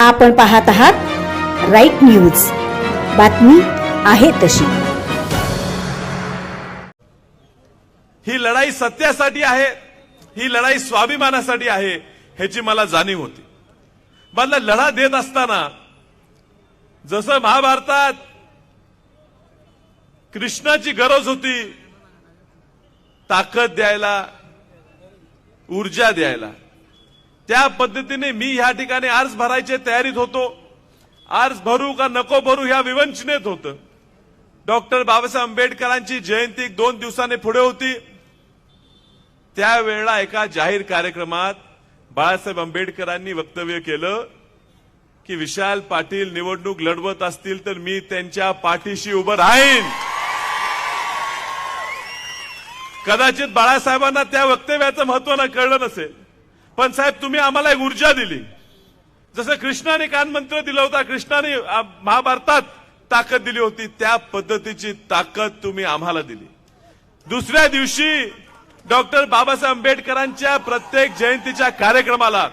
आपण पाहत आहात राईट न्यूज, बातमी आहे तशी। ही लढाई सत्यासाठी आहे, ही लढाई स्वाभिमानासाठी आहे, ह्याची मला जाणीव होती। मला लढा देत असताना जसं महाभारतात कृष्णाची गरज होती ताकद द्यायला, ऊर्जा द्यायला, त्या पद्धतीने मी ह्या ठिकाणी अर्ज भरायचे तयारीत होतो। अर्ज भरू का नको भरू ह्या विवंचनेत होतं। डॉक्टर बाबासाहेब आंबेडकरांची जयंती 2 दिवसांनी पुढे होती। त्यावेळेला एका जाहीर कार्यक्रमात बाळासाहेब आंबेडकरांनी वक्तव्य केलं की विशाल पाटील निवडणूक लढवत असतील तर मी त्यांच्या पाठीशी उभं राहीन। कदाचित बाळासाहेबांना त्या वक्तव्याचं महत्त्व न कळलं नसेल, पण साहेब तुम्ही आम्हाला एक ऊर्जा दिली। जसं कृष्णाने कानमंत्र दिला होता, कृष्णाने महाभारतात ताकद दिली होती, त्या पद्धतीची ताकद तुम्ही आम्हाला दिली। दुसऱ्या दिवशी डॉक्टर बाबासाहेब आंबेडकरांच्या प्रत्येक जयंतीच्या कार्यक्रमाला,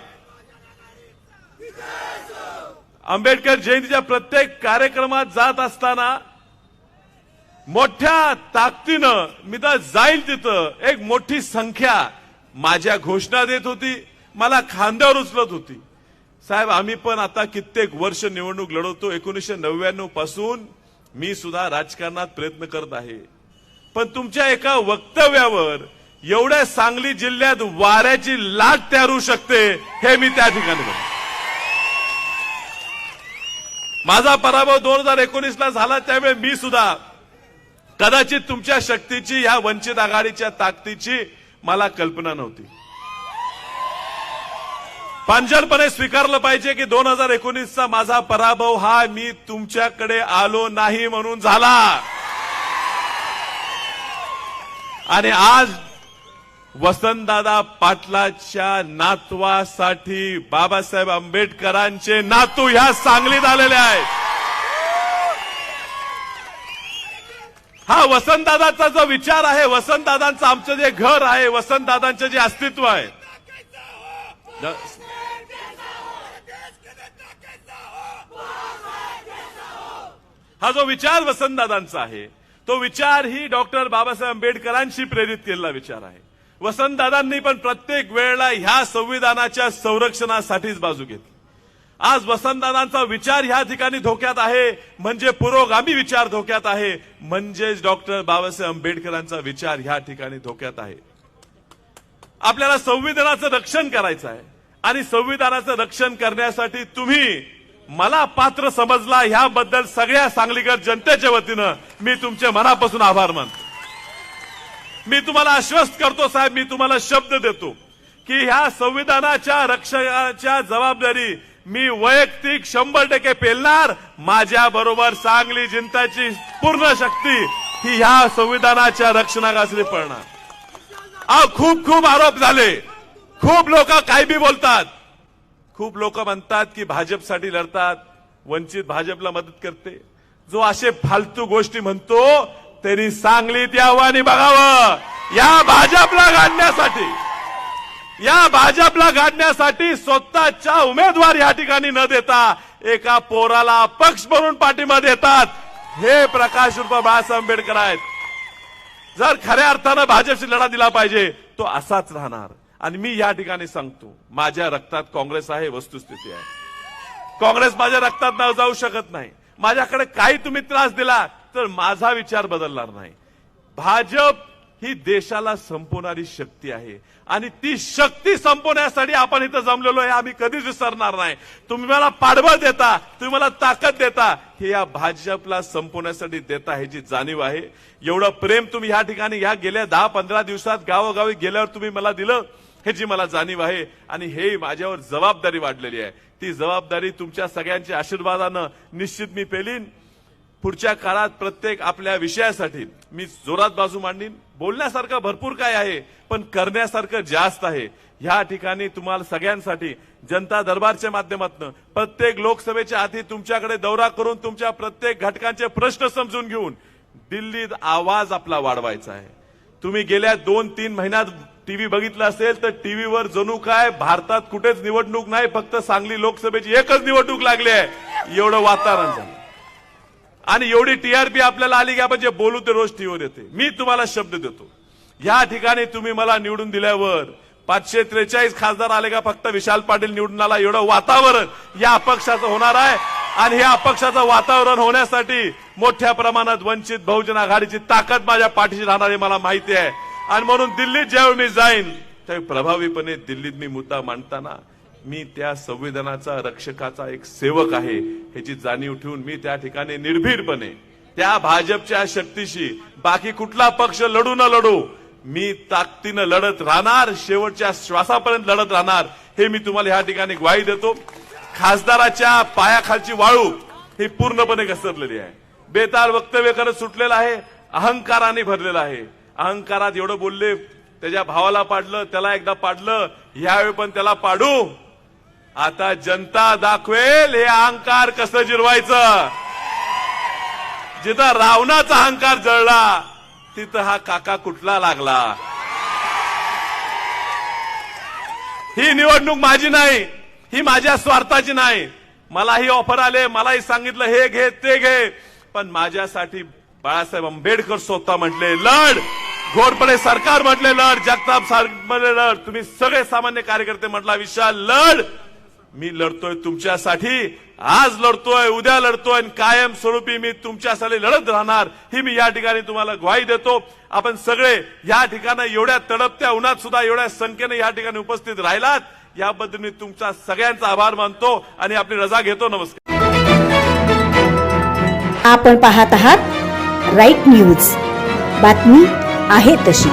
आंबेडकर जयंतीच्या प्रत्येक कार्यक्रमात जात असताना मोठ्या ताकदीनं मी तर जाईल तिथं एक मोठी संख्या माझ्या घोषणा देत होती, मला खांद्यावर उचलत होती। साहेब आम्ही पण आता कित्येक वर्ष निवडणूक लढवतो, 1999 पासून मी सुद्धा राजकारणात प्रयत्न करत आहे, पण तुमच्या एका वक्तव्यावर एवढ्या सांगली जिल्ह्यात वाऱ्याची लाट तयार होऊ शकते हे मी त्या ठिकाणी बघतो। माझा पराभव 2019 ला झाला, त्यावेळी मी सुद्धा कदाचित तुमच्या शक्तीची, ह्या वंचित आघाडीच्या ताकदीची मला कल्पना नव्हती। प्रांजळपणे स्वीकारलं पाहिजे की 2019चा माझा पराभव हा मी तुमच्याकडे आलो नाही म्हणून झाला। आणि आज वसंतदादा पाटलाच्या नातवासाठी बाबासाहेब आंबेडकरांचे नातू ह्या सांगलीत आलेले आहेत। हा वसंतदादाचा जो विचार आहे, वसंतदादांचं आमचं जे घर आहे, वसंतदादांचे जे अस्तित्व आहे, हा जो विचार वसंतदादांचा आहे, तो विचार ही डॉक्टर बाबासाहेब आंबेडकरांशी प्रेरित केलेला विचार आहे। वसंतदादांनी पण प्रत्येक वेळेला ह्या संविधानाच्या संरक्षणासाठीच बाजू घेतली। आज वसंतदादांचा विचार ह्या ठिकाणी धोक्यात आहे, म्हणजे पुरोगामी विचार धोक्यात आहे, म्हणजेच डॉक्टर बाबासाहेब आंबेडकरांचा विचार ह्या ठिकाणी धोक्यात आहे। आपल्याला संविधानाचं रक्षण करायचं आहे आणि संविधानाचं रक्षण करण्यासाठी तुम्ही मला पात्र समजला, ह्याबद्दल सगळ्या सांगलीकर जनतेच्या वतीनं मी तुमचे मनापासून आभार मानतो। मी तुम्हाला आश्वस्त करतो साहेब, मी तुम्हाला शब्द देतो की ह्या संविधानाच्या रक्षणाच्या जबाबदारी मी वैयक्तिक 100% पेलणार। माझ्या बरोबर सांगली जनतेची पूर्ण शक्ती ही ह्या संविधानाच्या रक्षणाखाली पडणार। खूप आरोप झाले, खूप लोक काही बी बोलतात, खूप लोक म्हणतात की भाजपसाठी लढतात, वंचित भाजपला मदत करते। जो असे फालतू गोष्टी म्हणतो त्यांनी सांगलीत यावं आणि बघावं। या भाजपला गाडण्यासाठी स्वतःच्या उमेदवार या ठिकाणी न देता एका पोराला अपक्ष म्हणून पाठिंबा देतात, हे प्रकाश उर्फ बाळासाहेब आंबेडकर आहेत। जर खऱ्या अर्थानं भाजपशी लढा दिला पाहिजे तो असाच राहणार। आणि मी या ठिकाणी सांगतो, माझ्या रक्तात काँग्रेस आहे, वस्तुस्थिती आहे। काँग्रेस माझ्या रक्तात न जाऊ शकत नाही। माझ्याकडे काही तुम्ही त्रास दिला तर माझा विचार बदलणार नाही। भाजप ही देशाला संपवणारी शक्ती आहे आणि ती शक्ती संपवण्यासाठी आपण इथं जमलेलो आहे, आम्ही कधीच विसरणार नाही। तुम्ही मला पाठबळ देता, तुम्ही मला ताकद देता, हे या भाजपला संपवण्यासाठी देता, ह्याची जाणीव आहे। एवढं प्रेम तुम्ही या ठिकाणी ह्या गेल्या 10-15 दिवसात गावोगावी गेल्यावर तुम्ही मला दिलं, ह्याची मला जाणीव आहे। आणि हे माझ्यावर जबाबदारी वाढलेली आहे, ती जबाबदारी तुमच्या सगळ्यांच्या आशीर्वादानं निश्चित मी पेलीन। पुढच्या काळात प्रत्येक आपल्या विषयासाठी मी जोरात बाजू मांडीन। बोलण्यासारखं भरपूर काय आहे, पण करण्यासारखं जास्त आहे। ह्या ठिकाणी तुम्हाला सगळ्यांसाठी जनता दरबारच्या माध्यमातून प्रत्येक लोकसभेच्या आधी तुमच्याकडे दौरा करून तुमच्या प्रत्येक घटकांचे प्रश्न समजून घेऊन दिल्लीत आवाज आपला वाढवायचा आहे। तुम्ही गेल्या 2-3 महिन्यात टीव्ही बघितला असेल तर टीव्हीवर जणू काय भारतात कुठेच निवडणूक नाही, फक्त सांगली लोकसभेची एकच निवडणूक लागली आहे एवढं वातावरण झालं. आणि एवढी टीआरपी आपल्याला आली की आपण जे बोलू ते रोज टीव्हीवर येते. मी तुम्हाला शब्द देतो, या ठिकाणी तुम्ही मला निवडून दिल्यावर 543 खासदार आले का फक्त विशाल पाटील निवडून आला एवढं वातावरण या अपक्षाचं होणार आहे. आणि हे अपक्षाचं वातावरण होण्यासाठी मोठ्या प्रमाणात वंचित बहुजन आघाडीची ताकद माझ्या पाठीशी राहणार हे मला माहिती आहे. आणि म्हणून दिल्लीत ज्यावेळी मी जाईन त्यावेळी प्रभावीपणे दिल्लीत मी मुद्दा मांडताना मी त्या संविधानाचा रक्षकाचा एक सेवक आहे ह्याची जाणीव ठेवून मी त्या ठिकाणी निर्भीडपणे त्या भाजपच्या शक्तीशी बाकी कुठला पक्ष लढू न लढू मी ताकदीनं लढत राहणार, शेवटच्या श्वासापर्यंत लढत राहणार हे मी तुम्हाला या ठिकाणी ग्वाही देतो. खासदाराच्या पायाखालची वाळू ही पूर्णपणे घसरलेली आहे. बेताल वक्तव्य करत सुटलेला आहे, अहंकाराने भरलेला आहे. अहंकारात एवढं बोलले, त्याच्या भावाला पाडलं, त्याला एकदा पाडलं, यावेळी पण त्याला पाडू. आता जनता दाखवेल हे अहंकार कसं जिरवायचं. जिथं रावणाचा अहंकार जळला तिथं हा काका कुठला लागला. ही निवडणूक माझी नाही, ही माझ्या स्वार्थाची नाही. मलाही ऑफर आले, मलाही सांगितलं हे घे ते घे, पण माझ्यासाठी बाळासाहेब आंबेडकर स्वतः म्हटले लढ, घोरपडे सरकार म्हटले लढ, जगताप साहेब म्हटले लढ, तुम्ही सगळे सामान्य कार्यकर्ते म्हटला विशाल लढ. मी लढतोय तुमच्यासाठी, आज लढतोय, उद्या लढतोय, कायम स्वरूपी मी तुमच्यासाठी लढत राहणार ही मी या ठिकाणी तुम्हाला ग्वाही देतो. आपण सगळे या ठिकाणी एवढ्या तडपत्या उन्हात सुद्धा एवढ्या संख्येने या ठिकाणी उपस्थित राहिलात याबद्दल मी तुमचा सगळ्यांचा आभार मानतो आणि आपली रजा घेतो. नमस्कार. आपण पाहत आहात राईट न्यूज, बातमी आहे तशी.